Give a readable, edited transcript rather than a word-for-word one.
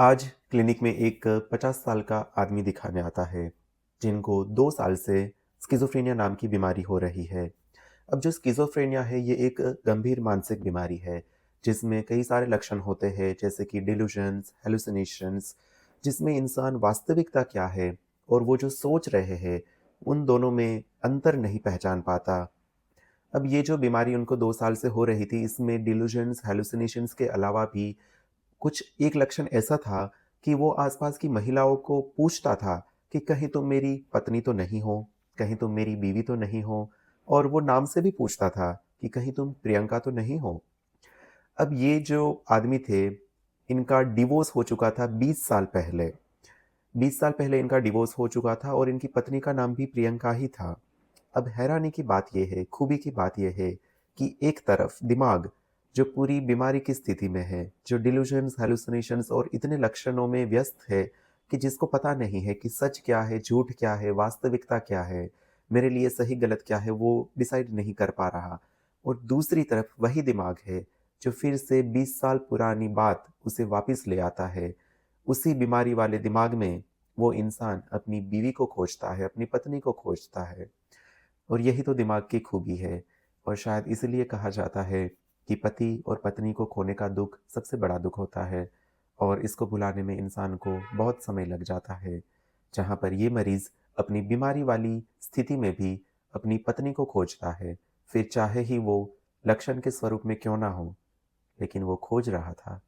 आज क्लिनिक में एक 50 साल का आदमी दिखाने आता है, जिनको 2 साल से स्किज़ोफ्रेनिया नाम की बीमारी हो रही है। अब जो स्किज़ोफ्रेनिया है, ये एक गंभीर मानसिक बीमारी है, जिसमें कई सारे लक्षण होते हैं, जैसे कि डिल्यूजन्स, हैलुसिनेशंस, जिसमें इंसान वास्तविकता क्या है और वो जो सोच रहे हैं, उन दोनों में अंतर नहीं पहचान पाता। अब ये जो बीमारी उनको 2 साल से हो रही थी, इसमें डिल्यूजन्स, हैलुसिनेशंस के अलावा भी कुछ एक लक्षण ऐसा था कि वो आसपास की महिलाओं को पूछता था कि कहीं तुम मेरी पत्नी तो नहीं हो, कहीं तुम मेरी बीवी तो नहीं हो, और वो नाम से भी पूछता था कि कहीं तुम प्रियंका तो नहीं हो। अब ये जो आदमी थे, इनका डिवोर्स हो चुका था 20 साल पहले। 20 साल पहले इनका डिवोर्स हो चुका था और इनकी पत्नी का नाम भी प्रियंका ही था। अब हैरानी की बात ये है, खूबी की बात ये है कि एक तरफ दिमाग जो पूरी बीमारी की स्थिति में है, जो डिल्यूजन्स, हैलुसिनेशंस और इतने लक्षणों में व्यस्त है कि जिसको पता नहीं है कि सच क्या है, झूठ क्या है, वास्तविकता क्या है, मेरे लिए सही गलत क्या है, वो डिसाइड नहीं कर पा रहा। और दूसरी तरफ वही दिमाग है जो फिर से 20 साल पुरानी बात उसे वापस ले आता है। उसी बीमारी वाले दिमाग में वो इंसान अपनी बीवी को खोजता है, अपनी पत्नी को खोजता है। और यही तो दिमाग की खूबी है, और शायद इसलिए कहा जाता है कि पति और पत्नी को खोने का दुःख सबसे बड़ा दुःख होता है, और इसको भुलाने में इंसान को बहुत समय लग जाता है। जहाँ पर ये मरीज़ अपनी बीमारी वाली स्थिति में भी अपनी पत्नी को खोजता है, फिर चाहे ही वो लक्षण के स्वरूप में क्यों ना हो, लेकिन वो खोज रहा था।